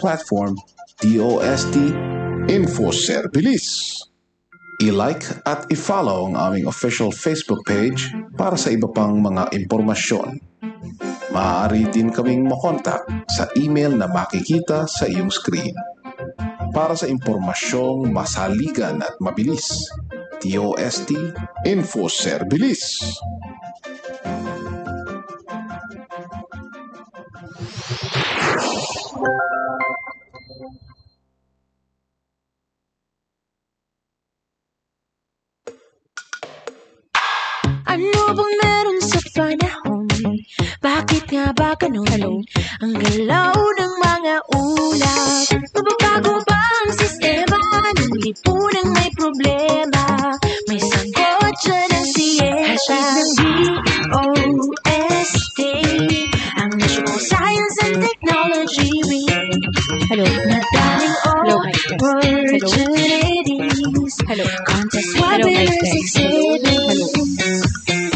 platform DOST Info Servilis. I-like at i-follow ang aming official Facebook page para sa iba pang mga impormasyon. Maaari din kaming makontak sa email na makikita sa iyong screen. Para sa impormasyong masaligan at mabilis, DOST Info Servilis. Ano bang meron sa panahon? Bakit nga ba ganun? Ang galaw ng mga ulap. Mababago ba ang sistema? Ng lipunang may problema. May sagot dyan ang siyenta. DOST, ang National Science and Technology Week. Madaming opportunities. Contest webinars, exhibits.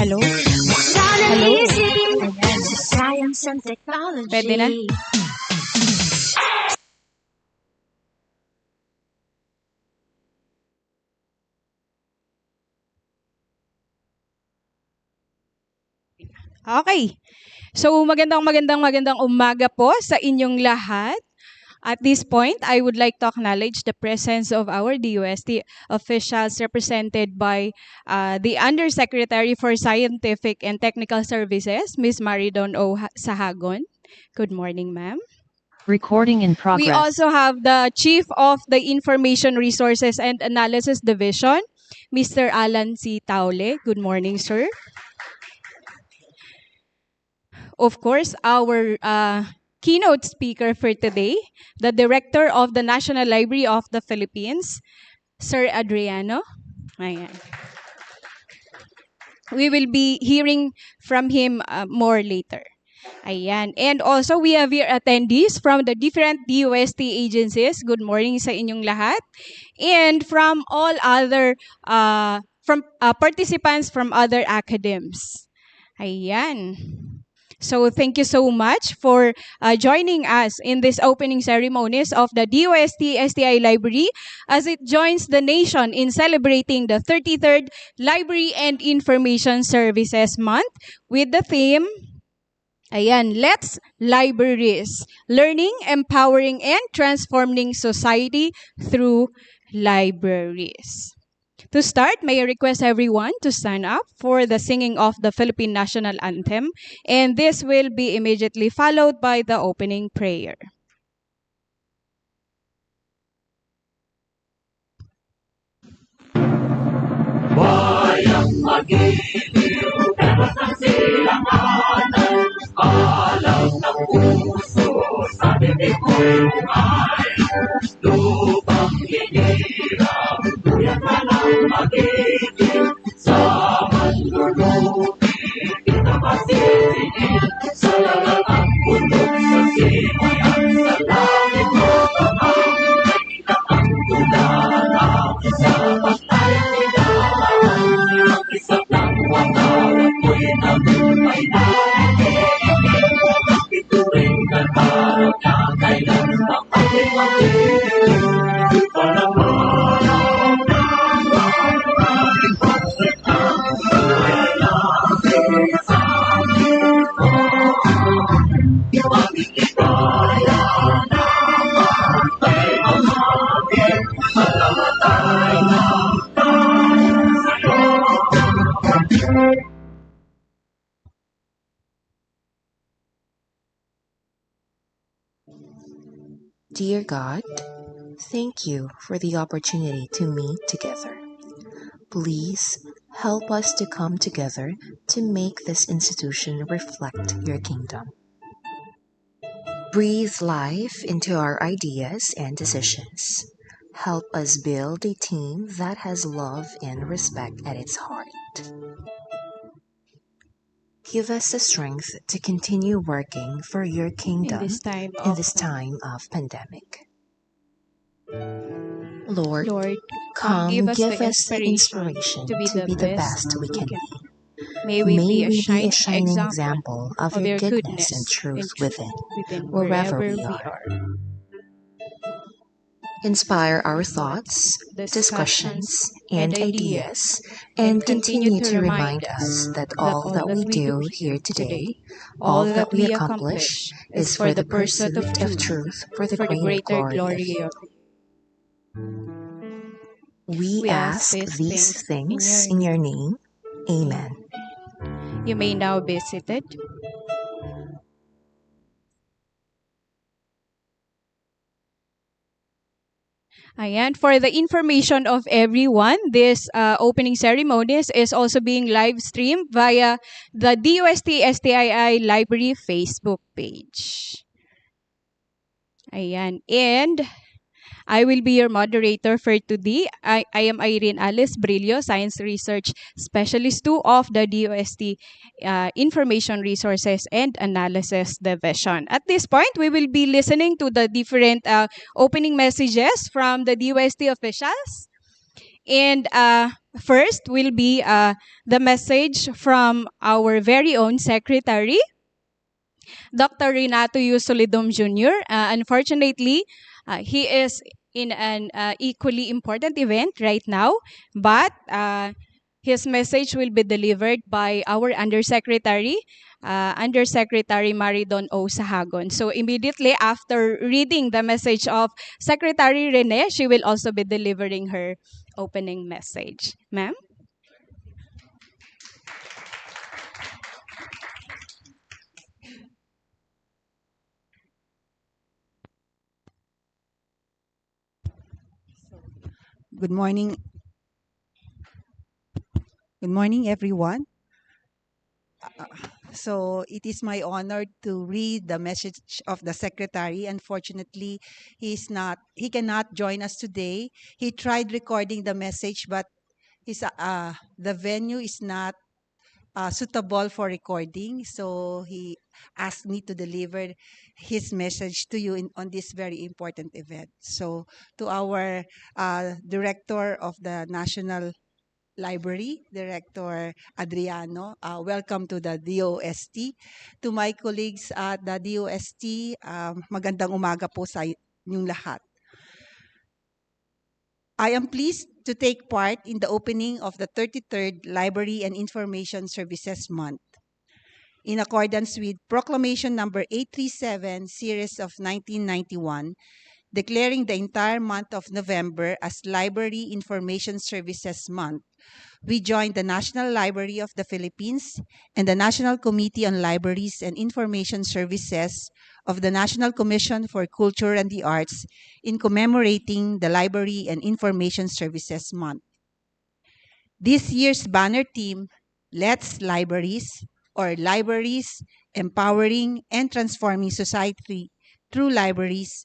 Buksan ang isip sa science and technology. Pwede na? Okay. So magandang umaga po sa inyong lahat. At this point, I would like to acknowledge the presence of our DOST officials represented by the Undersecretary for Scientific and Technical Services, Ms. Maridon O. Sahagun. Good morning, ma'am. Recording in progress. We also have the Chief of the Information Resources and Analysis Division, Mr. Alan C. Taule. Good morning, sir. Of course, our keynote speaker for today, the Director of the National Library of the Philippines, Sir Adriano. Ayan. We will be hearing from him more later. Ayan. And also, we have here attendees from the different DOST agencies. Good morning sa inyong lahat. And from all other, participants from other academies. Ayan. So thank you so much for joining us in this opening ceremonies of the DOST-STII Library as it joins the nation in celebrating the 33rd Library and Information Services Month with the theme, Let's Libraries, Learning, Empowering, and Transforming Society Through Libraries. To start, may I request everyone to stand up for the singing of the Philippine National Anthem, and this will be immediately followed by the opening prayer. Bayang magiliw, pero sa silanganan, alam ng puso, sa bibig ko'y bumay. Lupang hinirang, tuyang ka ng magiliw, sa manlulupi, kita masisingil, sa lalatang punog, sa simayan, sa langit mo pamang, nakita ang tulala, sa patay nila. Ang isang ng watawat ko'y nabuhay na ito rin katarap na kailan ang ating magiging para marap na maraming pagkakang kailangan sa akin makikipaya na matay mamagin malamatay na Dear God, thank you for the opportunity to meet together. Please help us to come together to make this institution reflect your kingdom. Breathe life into our ideas and decisions. Help us build a team that has love and respect at its heart. Give us the strength to continue working for your kingdom in this time of pandemic. Lord, come give us the inspiration to be the best we can be. May we be a shining shining example of your goodness and truth within, wherever we are. inspire our thoughts, discussions, and ideas, and continue to remind us that all that we do here today, all that we accomplish, is for the pursuit of truth, for the greater glory of we ask these things in your name. Amen. You may now be seated. Ayan, for the information of everyone, this opening ceremonies is also being live streamed via the DOST-STII Library Facebook page. Ayan, and I will be your moderator for today. I am Irene Alice Brillo, Science Research Specialist 2 of the DOST Information Resources and Analysis Division. At this point, we will be listening to the different opening messages from the DOST officials. And first will be the message from our very own Secretary, Dr. Renato Solidum Jr. Unfortunately, he is in an equally important event right now, but his message will be delivered by our Undersecretary, Undersecretary Maridon O. Sahagun. So immediately after reading the message of Secretary Rene, she will also be delivering her opening message. Ma'am? Good morning. Good morning, everyone. So it is my honor to read the message of the secretary. Unfortunately, he cannot join us today. He tried recording the message, but the venue is not suitable for recording. So he asked me to deliver his message to you on this very important event. So to our director of the National Library, Director Adriano, welcome to the DOST. To my colleagues at the DOST, magandang umaga po sa inyong lahat. I am pleased to take part in the opening of the 33rd Library and Information Services Month. In accordance with Proclamation Number 837, Series of 1991, declaring the entire month of November as Library Information Services Month, we joined the National Library of the Philippines and the National Committee on Libraries and Information Services of the National Commission for Culture and the Arts in commemorating the Library and Information Services Month. This year's banner theme, Let's Libraries, or Libraries Empowering and Transforming Society Through Libraries,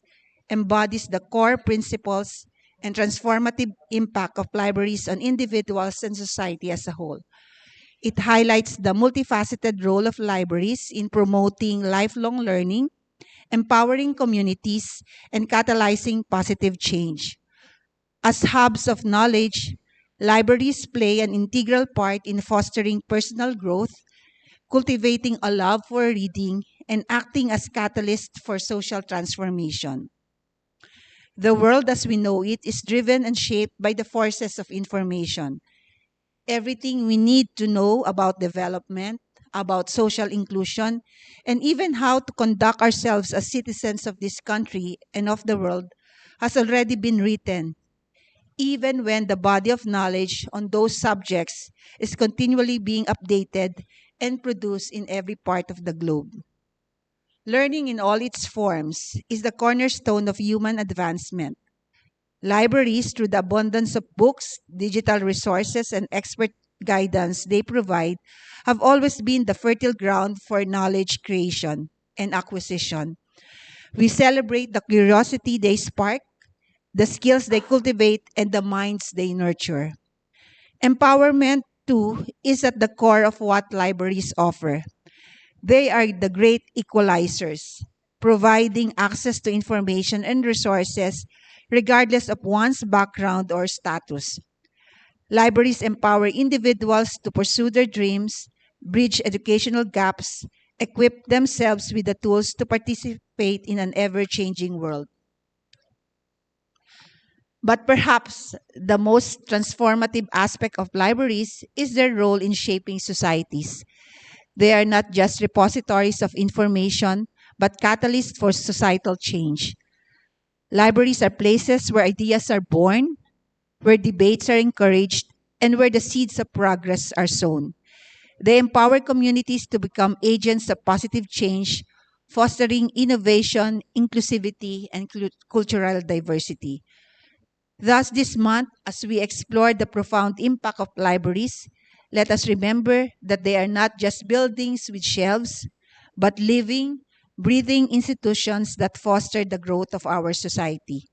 embodies the core principles and transformative impact of libraries on individuals and society as a whole. It highlights the multifaceted role of libraries in promoting lifelong learning, empowering communities, and catalyzing positive change. As hubs of knowledge, libraries play an integral part in fostering personal growth, cultivating a love for reading, and acting as catalysts for social transformation. The world as we know it is driven and shaped by the forces of information. Everything we need to know about development, about social inclusion, and even how to conduct ourselves as citizens of this country and of the world has already been written, even when the body of knowledge on those subjects is continually being updated and produced in every part of the globe. Learning in all its forms is the cornerstone of human advancement. Libraries, through the abundance of books, digital resources, and expert guidance they provide, have always been the fertile ground for knowledge creation and acquisition. We celebrate the curiosity they spark, the skills they cultivate, and the minds they nurture. Empowerment, too, is at the core of what libraries offer. They are the great equalizers, providing access to information and resources regardless of one's background or status. Libraries empower individuals to pursue their dreams, bridge educational gaps, equip themselves with the tools to participate in an ever-changing world. But perhaps the most transformative aspect of libraries is their role in shaping societies. They are not just repositories of information, but catalysts for societal change. Libraries are places where ideas are born, where debates are encouraged, and where the seeds of progress are sown. They empower communities to become agents of positive change, fostering innovation, inclusivity, and cultural diversity. Thus, this month, as we explore the profound impact of libraries, let us remember that they are not just buildings with shelves, but living, breathing institutions that foster the growth of our society.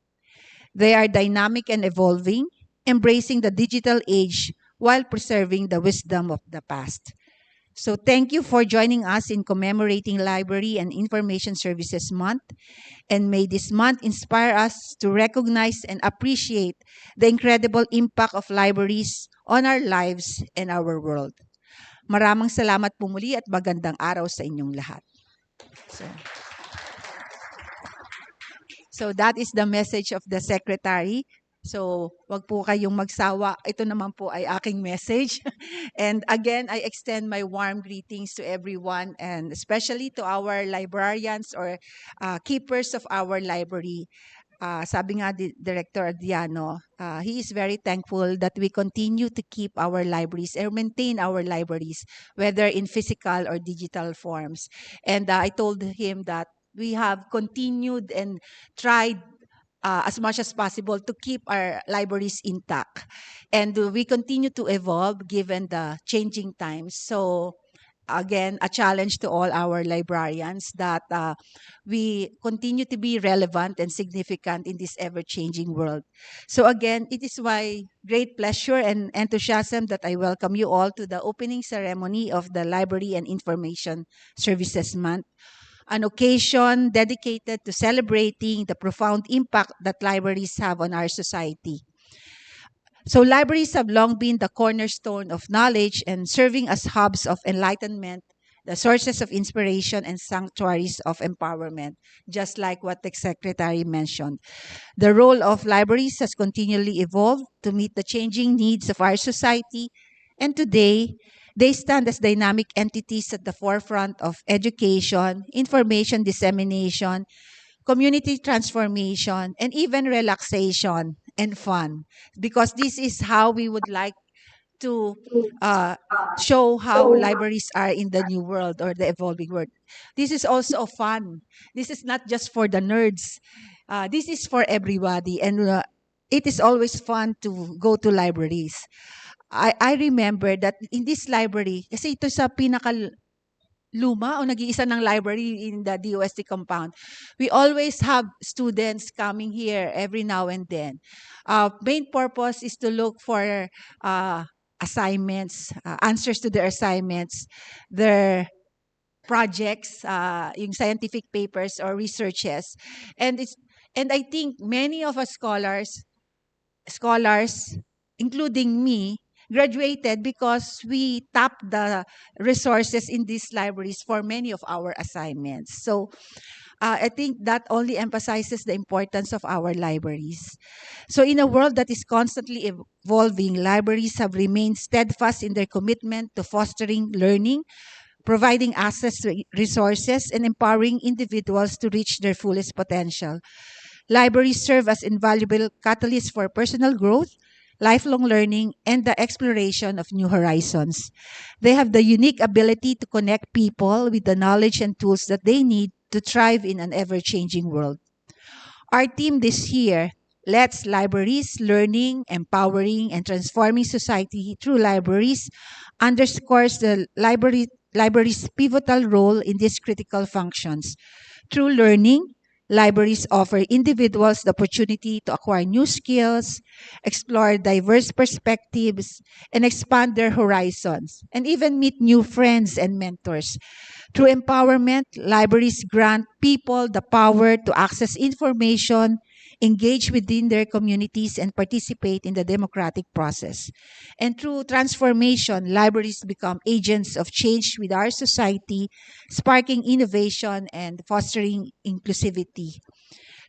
They are dynamic and evolving, embracing the digital age while preserving the wisdom of the past. So thank you for joining us in commemorating Library and Information Services Month. And may this month inspire us to recognize and appreciate the incredible impact of libraries on our lives and our world. Maraming salamat po muli at magandang araw sa inyong lahat. So that is the message of the Secretary. So wag po kayong magsawa. Ito naman po ay aking message. And again, I extend my warm greetings to everyone and especially to our librarians or keepers of our library. Sabi nga Director Adriano, he is very thankful that we continue to keep our libraries or maintain our libraries, whether in physical or digital forms. And I told him that we have continued and tried as much as possible to keep our libraries intact. And we continue to evolve given the changing times. So again, a challenge to all our librarians that we continue to be relevant and significant in this ever-changing world. So again, it is my great pleasure and enthusiasm that I welcome you all to the opening ceremony of the Library and Information Services Month, an occasion dedicated to celebrating the profound impact that libraries have on our society. So libraries have long been the cornerstone of knowledge and serving as hubs of enlightenment, the sources of inspiration and sanctuaries of empowerment, just like what the Secretary mentioned. The role of libraries has continually evolved to meet the changing needs of our society, and today, they stand as dynamic entities at the forefront of education, information dissemination, community transformation, and even relaxation and fun. Because this is how we would like to show how libraries are in the new world or the evolving world. This is also fun. This is not just for the nerds. This is for everybody. And it is always fun to go to libraries. I remember that in this library, kasi ito sa luma o nag-iisa ng library in the DOST compound, we always have students coming here every now and then. Main purpose is to look for assignments, answers to their assignments, their projects, yung scientific papers or researches. And I think many of us scholars, including me, graduated because we tapped the resources in these libraries for many of our assignments. So I think that only emphasizes the importance of our libraries. So in a world that is constantly evolving, libraries have remained steadfast in their commitment to fostering learning, providing access to resources, and empowering individuals to reach their fullest potential. Libraries serve as invaluable catalysts for personal growth, lifelong learning, and the exploration of new horizons. They have the unique ability to connect people with the knowledge and tools that they need to thrive in an ever-changing world. Our theme this year, Let's Libraries, Learning, Empowering, and Transforming Society Through Libraries, underscores the library's pivotal role in these critical functions. Through learning, libraries offer individuals the opportunity to acquire new skills, explore diverse perspectives, and expand their horizons, and even meet new friends and mentors. Through empowerment, libraries grant people the power to access information, engage within their communities, and participate in the democratic process. And through transformation, libraries become agents of change with our society, sparking innovation and fostering inclusivity.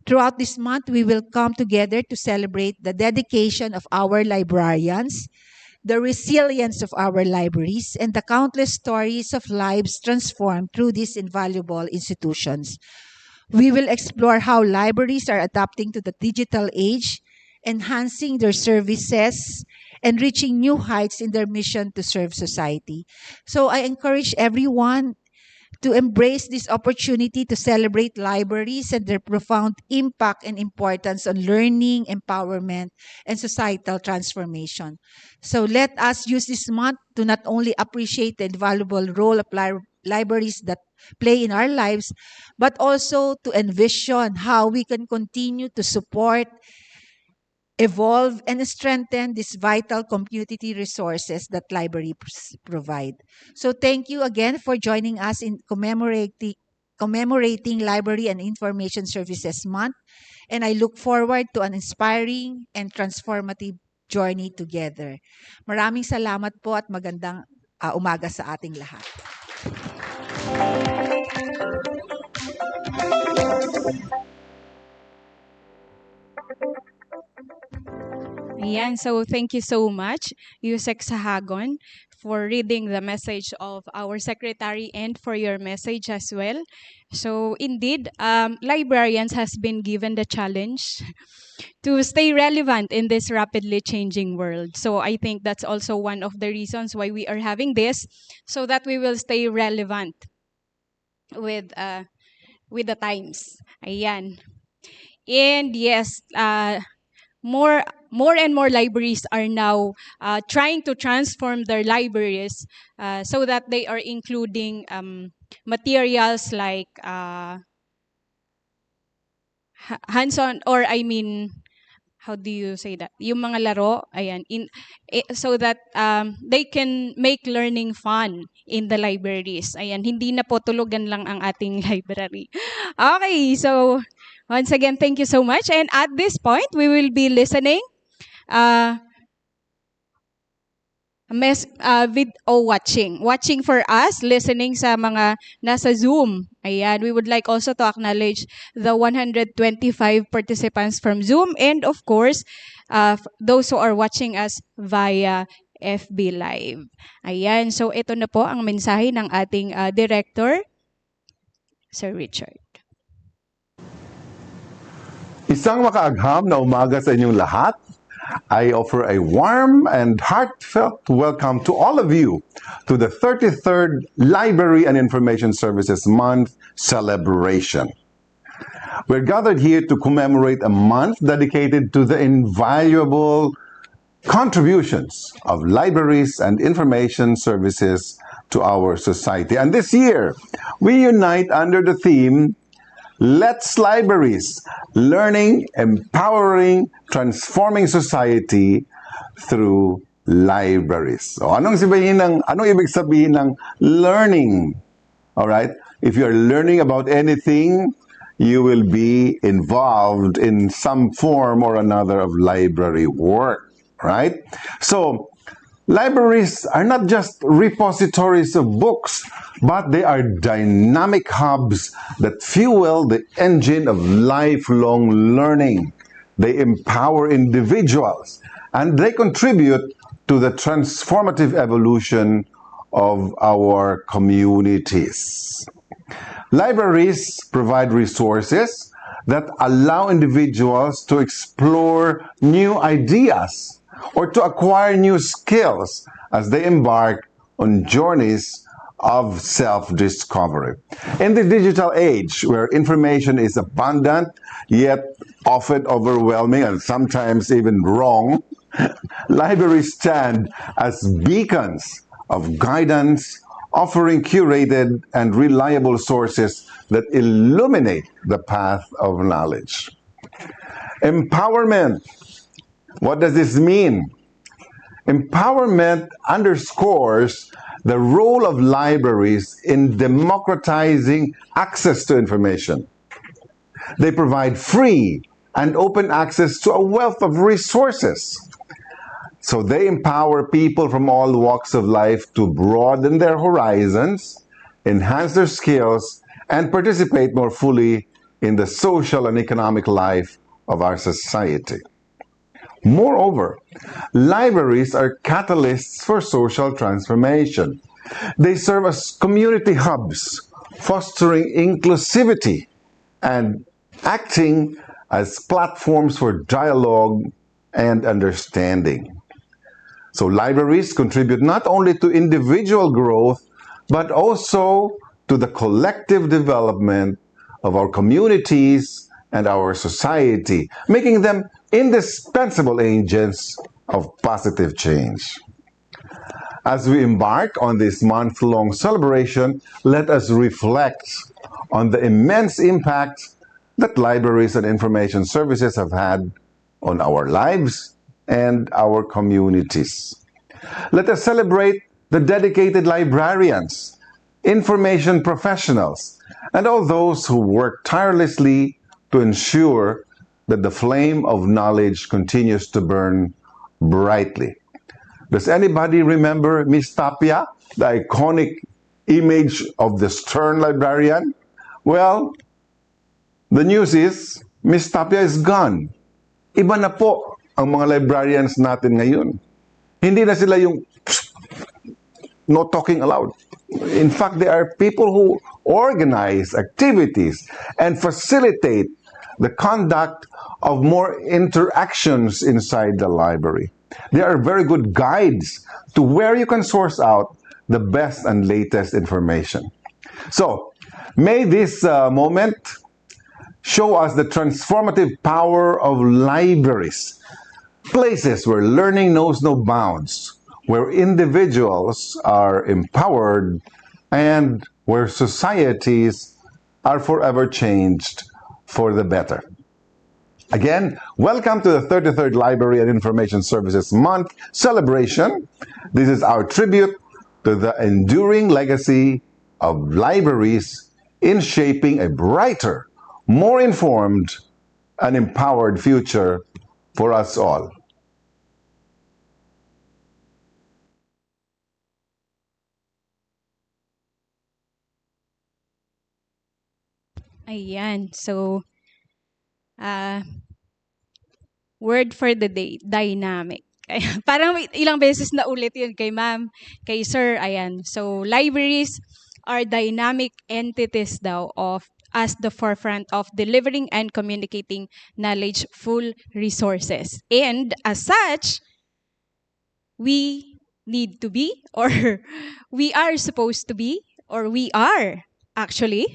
Throughout this month, we will come together to celebrate the dedication of our librarians, the resilience of our libraries, and the countless stories of lives transformed through these invaluable institutions. We will explore how libraries are adapting to the digital age, enhancing their services, and reaching new heights in their mission to serve society. So I encourage everyone to embrace this opportunity to celebrate libraries and their profound impact and importance on learning, empowerment, and societal transformation. So let us use this month to not only appreciate the invaluable role of libraries that play in our lives, but also to envision how we can continue to support, evolve, and strengthen these vital community resources that libraries provide. So thank you again for joining us in commemorating Library and Information Services Month, and I look forward to an inspiring and transformative journey together. Maraming salamat po at magandang umaga sa ating lahat. Ayan, so thank you so much, Yusek Sahagun, for reading the message of our secretary and for your message as well. So indeed, librarians has been given the challenge to stay relevant in this rapidly changing world. So I think that's also one of the reasons why we are having this, so that we will stay relevant with the times. Ayan. And yes, more and more libraries are now trying to transform their libraries so that they are including materials like hands-on, or I mean, how do you say that? Yung mga laro, ayan, so that they can make learning fun in the libraries. Ayan, hindi na po tulugan lang ang ating library. Okay, so once again, thank you so much. And at this point, we will be listening watching for us, listening sa mga nasa Zoom. Ayan, we would like also to acknowledge the 125 participants from Zoom, and of course, those who are watching us via FB Live. Ayan, so ito na po ang mensahe ng ating director, Sir Richard. Isang makaagham na umaga sa inyong lahat. I offer a warm and heartfelt welcome to all of you to the 33rd Library and Information Services Month celebration. We're gathered here to commemorate a month dedicated to the invaluable contributions of libraries and information services to our society. And this year, we unite under the theme, Let's Libraries, Learning, Empowering, Transforming Society through Libraries. So, anong ibig sabihin ng learning? All right? If you're learning about anything, you will be involved in some form or another of library work, right? So, libraries are not just repositories of books, but they are dynamic hubs that fuel the engine of lifelong learning. They empower individuals, and they contribute to the transformative evolution of our communities. Libraries provide resources that allow individuals to explore new ideas or to acquire new skills as they embark on journeys of self-discovery. In the digital age, where information is abundant, yet often overwhelming and sometimes even wrong, libraries stand as beacons of guidance, offering curated and reliable sources that illuminate the path of knowledge. Empowerment. What does this mean? Empowerment underscores the role of libraries in democratizing access to information. They provide free and open access to a wealth of resources. So they empower people from all walks of life to broaden their horizons, enhance their skills, and participate more fully in the social and economic life of our society. Moreover, libraries are catalysts for social transformation. They serve as community hubs, fostering inclusivity and acting as platforms for dialogue and understanding. So libraries contribute not only to individual growth, but also to the collective development of our communities and our society, making them indispensable agents of positive change. As we embark on this month-long celebration, let us reflect on the immense impact that libraries and information services have had on our lives and our communities. Let us celebrate the dedicated librarians, information professionals, and all those who work tirelessly to ensure that the flame of knowledge continues to burn brightly. Does anybody remember Miss Tapia, the iconic image of the stern librarian? Well, the news is, Miss Tapia is gone. Iba na po ang mga librarians natin ngayon. Hindi na sila yung no talking aloud. In fact, they are people who organize activities and facilitate the conduct of more interactions inside the library. They are very good guides to where you can source out the best and latest information. So, may this moment show us the transformative power of libraries, places where learning knows no bounds, where individuals are empowered, and where societies are forever changed for the better. Again, welcome to the 33rd Library and Information Services Month celebration. This is our tribute to the enduring legacy of libraries in shaping a brighter, more informed, and empowered future for us all. Ayan. So, word for the day, dynamic. Parang ilang beses na ulit yun kay ma'am, kay sir, ayan. So, libraries are dynamic entities daw of as the forefront of delivering and communicating knowledge-full resources. And as such, we need to be, or we are supposed to be, or we are actually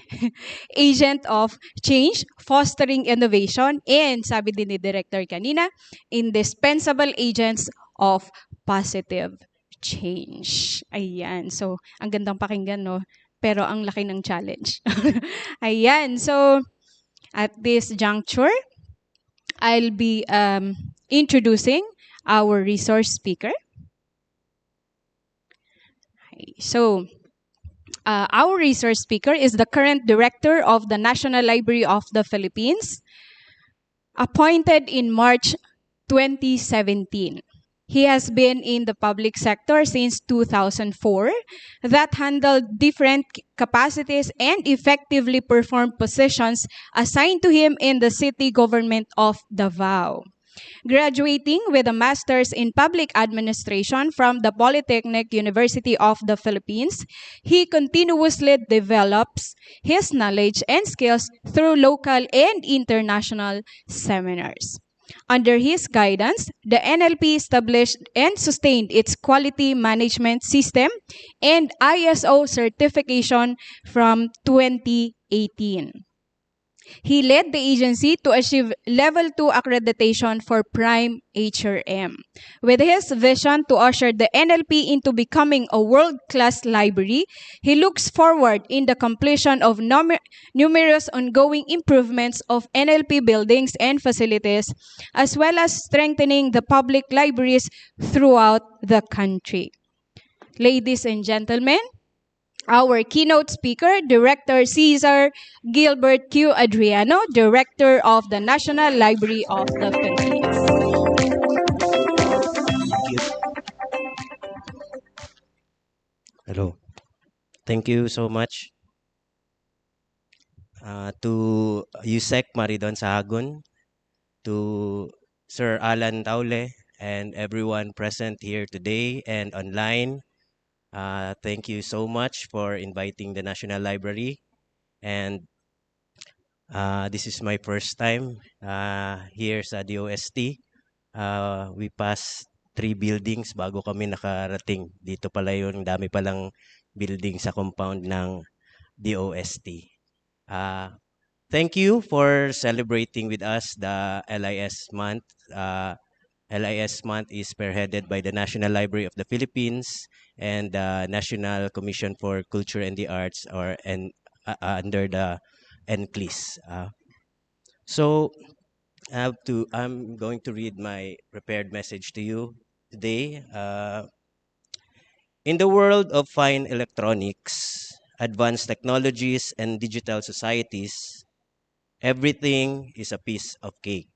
agent of change, fostering innovation, and sabi din ni Director kanina, indispensable agents of positive change. Ayan. So, ang gandang pakinggan, no? Pero ang laki ng challenge. Ayan. So, at this juncture, I'll be introducing our resource speaker. So, our resource speaker is the current director of the National Library of the Philippines, appointed in March 2017. He has been in the public sector since 2004, that handled different capacities and effectively performed positions assigned to him in the city government of Davao. Graduating with a master's in public administration from the Polytechnic University of the Philippines, he continuously develops his knowledge and skills through local and international seminars. Under his guidance, the NLP established and sustained its quality management system and ISO certification from 2018. He led the agency to achieve Level 2 accreditation for Prime HRM. With his vision to usher the NLP into becoming a world-class library, he looks forward in the completion of numerous ongoing improvements of NLP buildings and facilities, as well as strengthening the public libraries throughout the country. Ladies and gentlemen, our keynote speaker, Director Cesar Gilbert Q. Adriano, Director of the National Library of the Philippines. Hello. Thank you so much. to USEC Maridon Sahagun, to Sir Alan Taule, and everyone present here today and online. Thank you so much for inviting the National Library. And this is my first time here sa DOST. We passed 3 buildings bago kami nakarating. Dito pala yun, dami palang building sa compound ng DOST. Thank you for celebrating with us the LIS month. LIS month is spearheaded by the National Library of the Philippines and the National Commission for Culture and the Arts, or under the NCLIS. So I'm going to read my prepared message to you today. In the world of fine electronics, advanced technologies, and digital societies, everything is a piece of cake.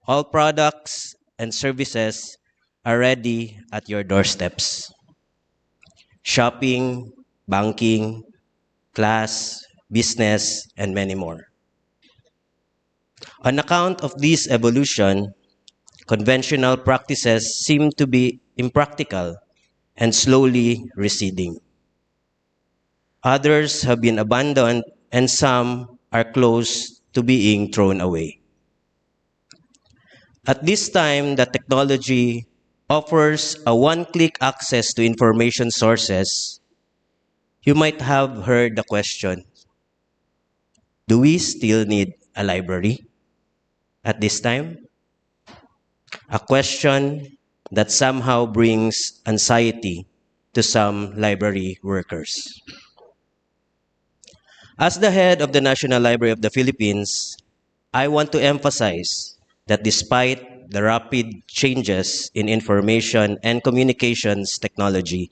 All products and services are ready at your doorsteps. Shopping, banking, class, business, and many more. On account of this evolution, conventional practices seem to be impractical and slowly receding. Others have been abandoned, and some are close to being thrown away. At this time, the technology offers a one-click access to information sources. You might have heard the question, do we still need a library at this time? A question that somehow brings anxiety to some library workers. As the head of the National Library of the Philippines, I want to emphasize that despite the rapid changes in information and communications technology,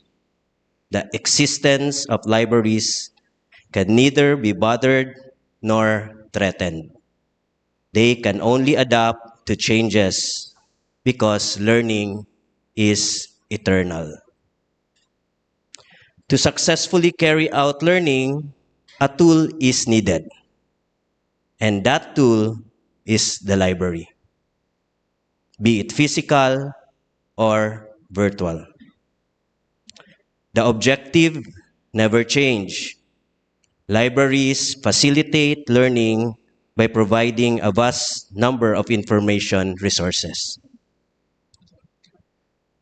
the existence of libraries can neither be bothered nor threatened. They can only adapt to changes because learning is eternal. To successfully carry out learning, a tool is needed, and that tool is the library, be it physical or virtual. The objective never change. Libraries facilitate learning by providing a vast number of information resources.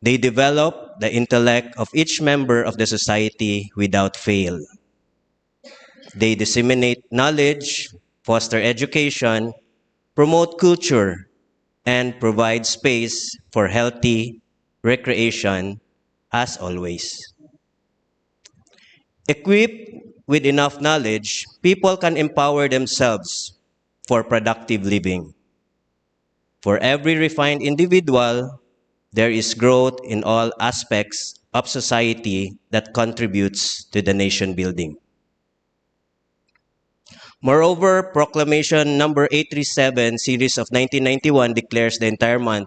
They develop the intellect of each member of the society without fail. They disseminate knowledge, foster education, promote culture, and provide space for healthy recreation, as always. Equipped with enough knowledge, people can empower themselves for productive living. For every refined individual, there is growth in all aspects of society that contributes to the nation building. Moreover, Proclamation number 837, series of 1991 declares the entire month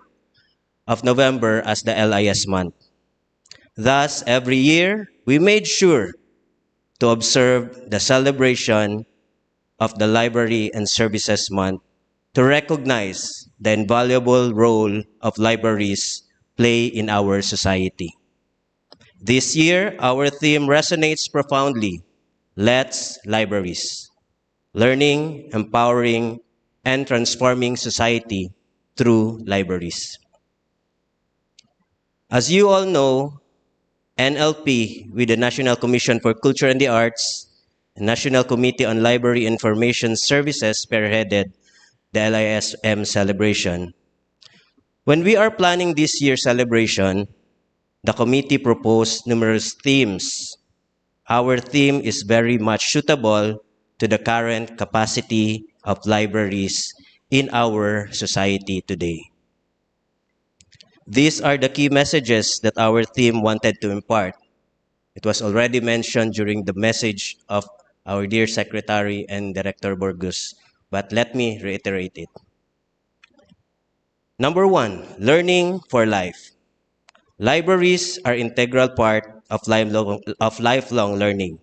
of November as the LIS month. Thus, every year, we made sure to observe the celebration of the Library and Services Month to recognize the invaluable role of libraries play in our society. This year, our theme resonates profoundly. Let's Libraries. Learning, empowering, and transforming society through libraries. As you all know, NLP, with the National Commission for Culture and the Arts, the National Committee on Library Information Services spearheaded the LISM celebration. When we are planning this year's celebration, the committee proposed numerous themes. Our theme is very much suitable to the current capacity of libraries in our society today. These are the key messages that our theme wanted to impart. It was already mentioned during the message of our dear Secretary and Director Burgos, but let me reiterate it. Number 1, learning for life. Libraries are integral part of lifelong learning.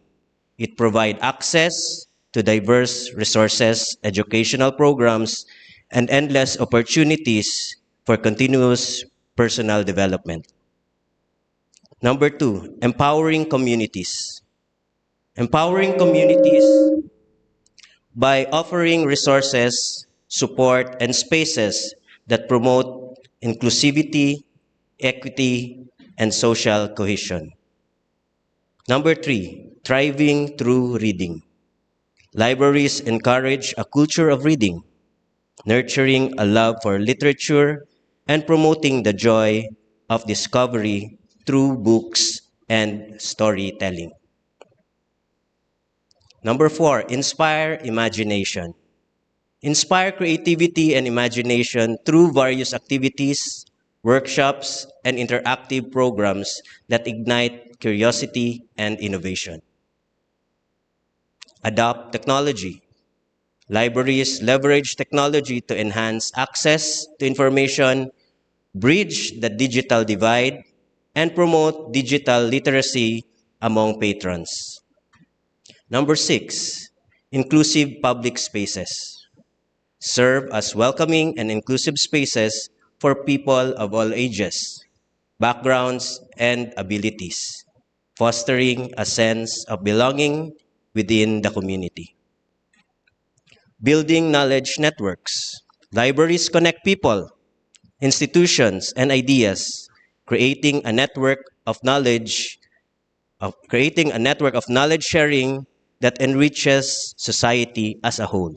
It provides access to diverse resources, educational programs, and endless opportunities for continuous personal development. Number 2, empowering communities. Empowering communities by offering resources, support, and spaces that promote inclusivity, equity, and social cohesion. Number 3, thriving through reading. Libraries encourage a culture of reading, nurturing a love for literature and promoting the joy of discovery through books and storytelling. Number 4, inspire imagination. Inspire creativity and imagination through various activities, workshops, and interactive programs that ignite curiosity and innovation. Adopt technology. Libraries leverage technology to enhance access to information, bridge the digital divide, and promote digital literacy among patrons. Number 6, inclusive public spaces. Serve as welcoming and inclusive spaces for people of all ages, backgrounds, and abilities, fostering a sense of belonging within the community. Building knowledge networks. Libraries connect people, institutions, and ideas, creating a network of knowledge sharing that enriches society as a whole.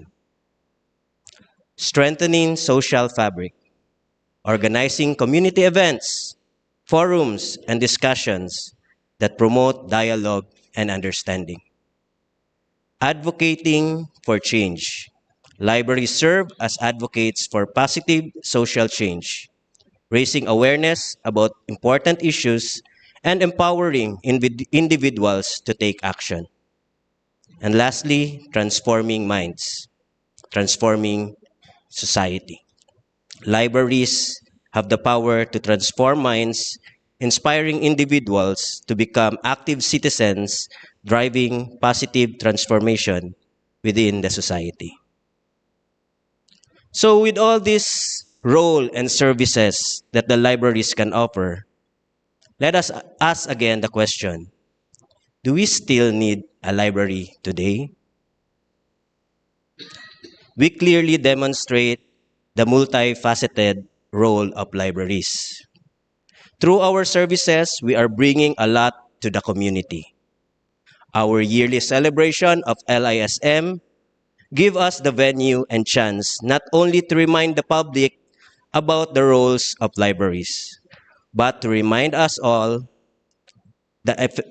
Strengthening social fabric. Organizing community events, forums, and discussions that promote dialogue and understanding. Advocating for change. Libraries serve as advocates for positive social change, raising awareness about important issues and empowering individuals to take action. And lastly, transforming minds, transforming society. Libraries have the power to transform minds, inspiring individuals to become active citizens, driving positive transformation within the society. So with all this role and services that the libraries can offer, let us ask again the question, do we still need a library today? We clearly demonstrate the multifaceted role of libraries. Through our services, we are bringing a lot to the community. Our yearly celebration of LISM give us the venue and chance not only to remind the public about the roles of libraries, but to remind us all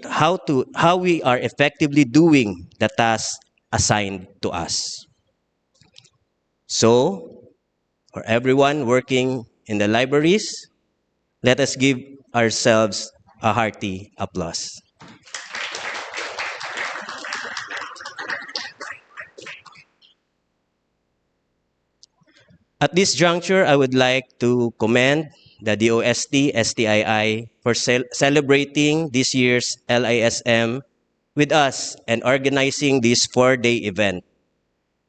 how we are effectively doing the tasks assigned to us. So, for everyone working in the libraries, let us give ourselves a hearty applause. At this juncture, I would like to commend the DOST-STII for celebrating this year's LISM with us and organizing this 4-day event.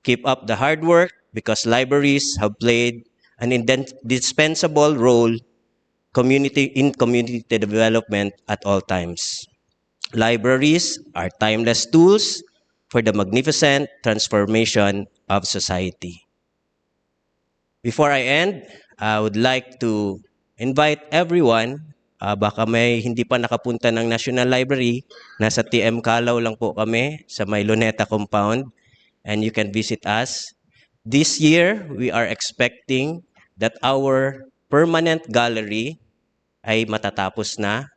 Keep up the hard work because libraries have played an indispensable role in community development at all times. Libraries are timeless tools for the magnificent transformation of society. Before I end, I would like to invite everyone, baka may hindi pa nakapunta ng National Library, nasa TM Calaw lang po kami sa may Luneta Compound, and you can visit us. This year, we are expecting that our permanent gallery ay matatapos na.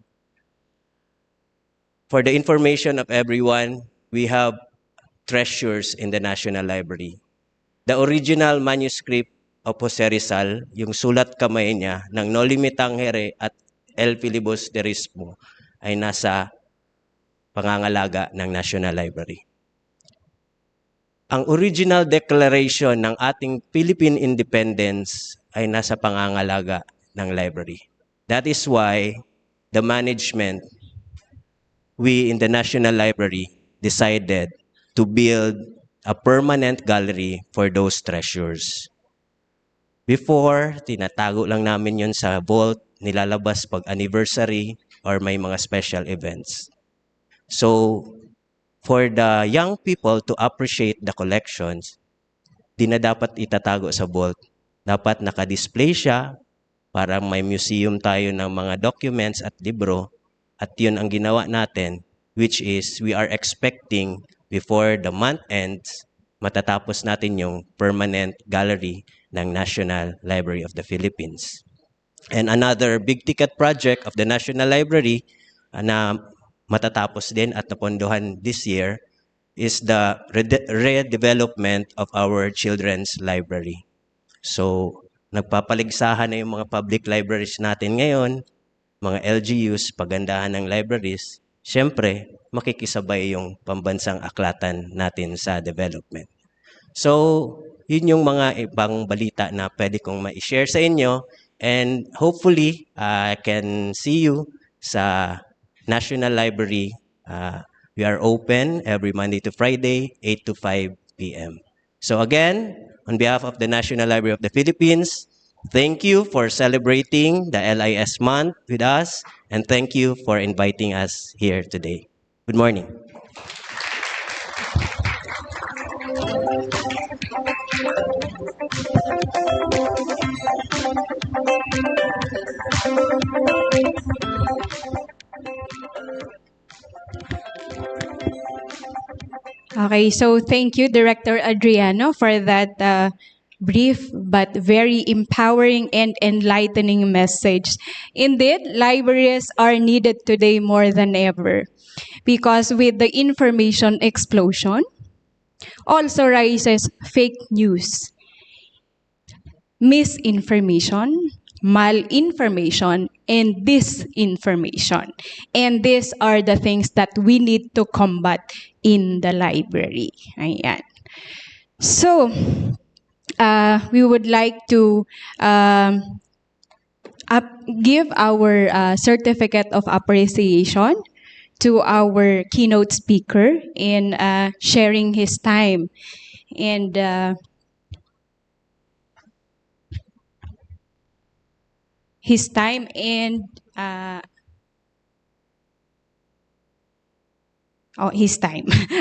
For the information of everyone, we have treasures in the National Library. The original manuscript of Jose Rizal, yung sulat kamay niya ng Noli Me Tangere at El Filibus Derismo ay nasa pangangalaga ng National Library. Ang original declaration ng ating Philippine independence ay nasa pangangalaga ng library. That is why the management, we in the National Library, decided to build a permanent gallery for those treasures. Before, tinatago lang namin yun sa vault, nilalabas pag anniversary or may mga special events. So, for the young people to appreciate the collections, di na dapat itatago sa vault. Dapat nakadisplay siya, parang may museum tayo ng mga documents at libro, at yun ang ginawa natin, which is we are expecting before the month ends, matatapos natin yung permanent gallery ng National Library of the Philippines. And another big ticket project of the National Library na matatapos din at napondohan this year is the redevelopment of our children's library. So, nagpapaligsahan na yung mga public libraries natin ngayon, mga LGUs, pagandahan ng libraries. Siyempre, makikisabay yung pambansang aklatan natin sa development. So, yun yung mga ibang balita na pwede kong ma-share sa inyo. And hopefully, I can see you sa National Library. We are open every Monday to Friday, 8 to 5 p.m. So again, on behalf of the National Library of the Philippines, thank you for celebrating the LIS month with us, and thank you for inviting us here today. Good morning. Okay, so thank you, Director Adriano, for that brief but very empowering and enlightening message. Indeed, libraries are needed today more than ever because with the information explosion also rises fake news, misinformation, malinformation, and disinformation. And these are the things that we need to combat in the library. Ayan. So, we would like to give our certificate of appreciation to our keynote speaker in sharing his time and his time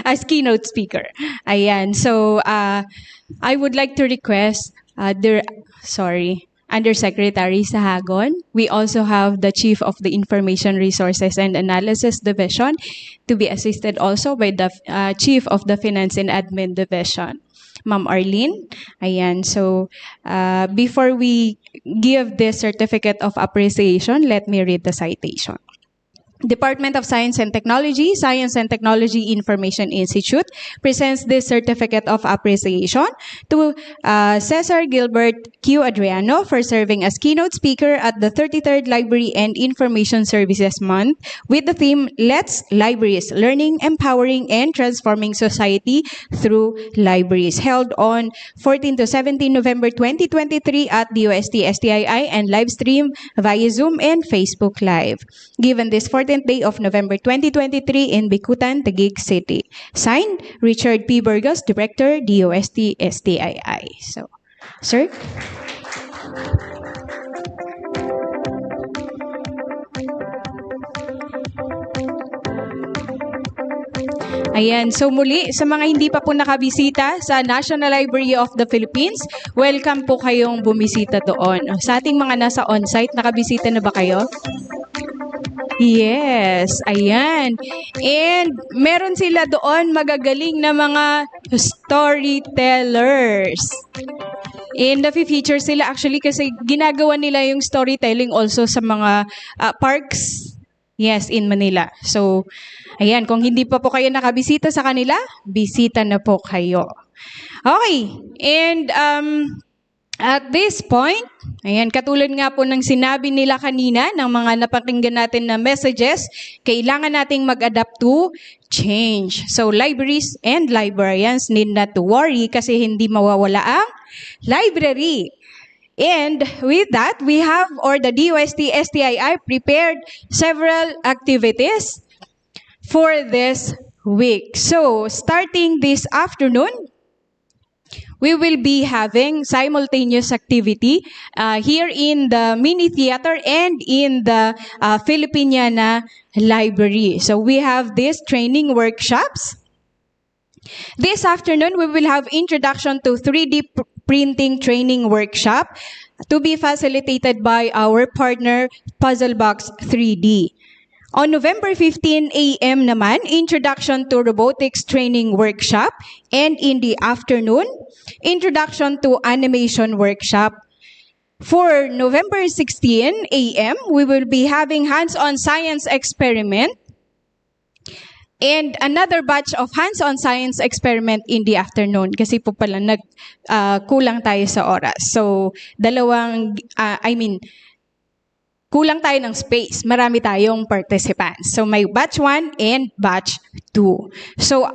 as keynote speaker. Ayan. So, I would like to request Undersecretary Sahagun. We also have the Chief of the Information Resources and Analysis Division to be assisted also by the Chief of the Finance and Admin Division, Ma'am Arlene. Ayan. So, before we give this certificate of appreciation, let me read the citation. Department of Science and Technology, Science and Technology Information Institute presents this certificate of appreciation to Cesar, Gilbert, Q. Adriano for serving as keynote speaker at the 33rd Library and Information Services Month with the theme, Let's Libraries, Learning, Empowering, and Transforming Society Through Libraries, held on 14 to 17 November 2023 at DOST-STII and live stream via Zoom and Facebook Live. Given this 14th day of November 2023 in Bicutan, Taguig City. Signed, Richard P. Burgos, Director, DOST-STII. So, sir? Ayan, so muli, sa mga hindi pa po nakabisita sa National Library of the Philippines, welcome po kayong bumisita doon. Sa ating mga nasa on-site, nakabisita na ba kayo? Yes, ayan. And meron sila doon magagaling na mga storytellers. And na-feature sila actually kasi ginagawa nila yung storytelling also sa mga parks, yes, in Manila. So, ayan, kung hindi pa po kayo nakabisita sa kanila, bisita na po kayo. Okay, and at this point, ayan, katulad nga po ng sinabi nila kanina, ng mga napakinggan natin na messages, kailangan nating mag-adapt to change. So, libraries and librarians need not to worry kasi hindi mawawala ang library. And with that, we have, or the DOST-STII prepared several activities for this week. So, starting this afternoon, we will be having simultaneous activity here in the mini theater and in the Filipiniana Library. So we have these training workshops. This afternoon, we will have introduction to 3D printing training workshop to be facilitated by our partner, Puzzlebox 3D. On November 15 a.m. naman, introduction to robotics training workshop. And in the afternoon, introduction to animation workshop. For November 16 a.m., we will be having hands-on science experiment and another batch of hands-on science experiment in the afternoon kasi po pala kulang tayo sa oras. So, kulang tayo ng space. Marami tayong participants. So, may batch 1 and batch 2. So,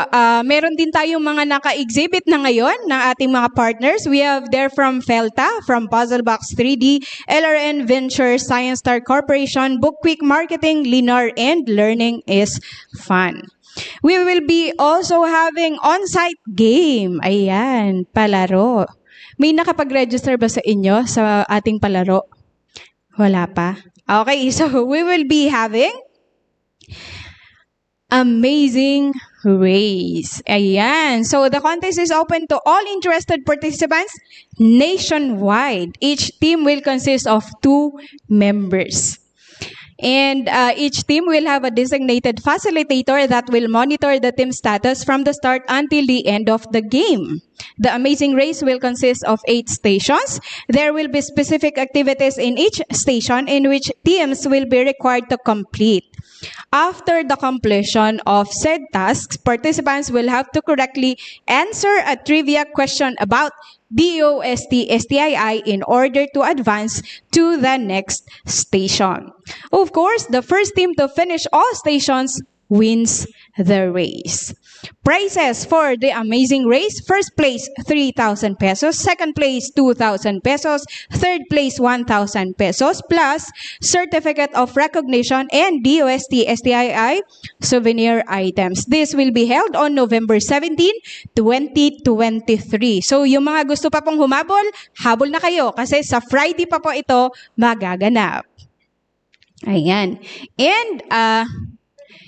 meron din tayong mga naka-exhibit na ngayon ng ating mga partners. We have there from Felta, from Puzzlebox 3D, LRN Ventures, ScienceStar Corporation, Bookquick Marketing, Linar, and Learning is Fun. We will be also having on-site game. Ayan, palaro. May nakapag-register ba sa inyo sa ating palaro? Wala pa? Okay, so we will be having amazing race. Ayan. So the contest is open to all interested participants nationwide. Each team will consist of 2 members. And each team will have a designated facilitator that will monitor the team status from the start until the end of the game. The amazing race will consist of 8 stations. There will be specific activities in each station in which teams will be required to complete. After the completion of said tasks, participants will have to correctly answer a trivia question about DOST-STII in order to advance to the next station. Of course, the first team to finish all stations wins the race. Prizes for the amazing race: first place 3,000 pesos, second place 2,000 pesos, third place 1,000 pesos plus certificate of recognition and DOST-STII souvenir items. This will be held on November 17, 2023. So yung mga gusto pa pong humabol, habol na kayo kasi sa Friday pa po ito magaganap. Ayan. And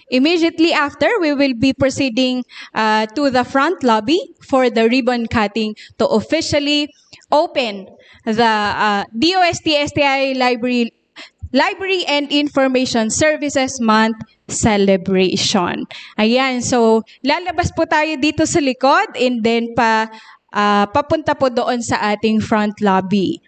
immediately after, we will be proceeding to the front lobby for the ribbon cutting to officially open the DOST-STII Library and Information Services Month celebration. Ayan, so lalabas po tayo dito sa likod and then papunta po doon sa ating front lobby.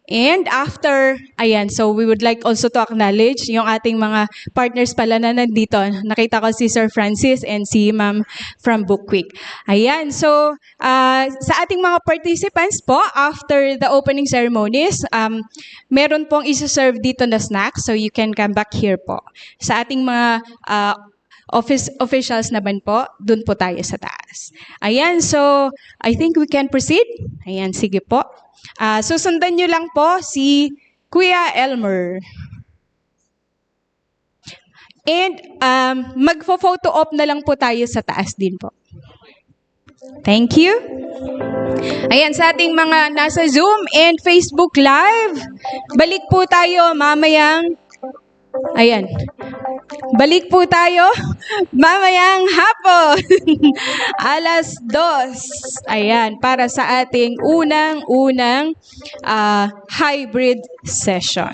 And after, ayan, so we would like also to acknowledge yung ating mga partners pala na nandito. Nakita ko si Sir Francis and si Ma'am from Bookquick. Ayan, so sa ating mga participants po, after the opening ceremonies, meron pong isa-serve dito na snacks, so you can come back here po. Sa ating mga officials naman po, dun po tayo sa taas. Ayan, so I think we can proceed. Ayan, sige po. Susundan nyo lang po si Kuya Elmer. And magfo-photo op na lang po tayo sa taas din po. Thank you. Ayan, sa ating mga nasa Zoom and Facebook Live, balik po tayo mamayang, ayan, balik po tayo mamayang hapon, alas 2. Ayan, para sa ating unang hybrid session.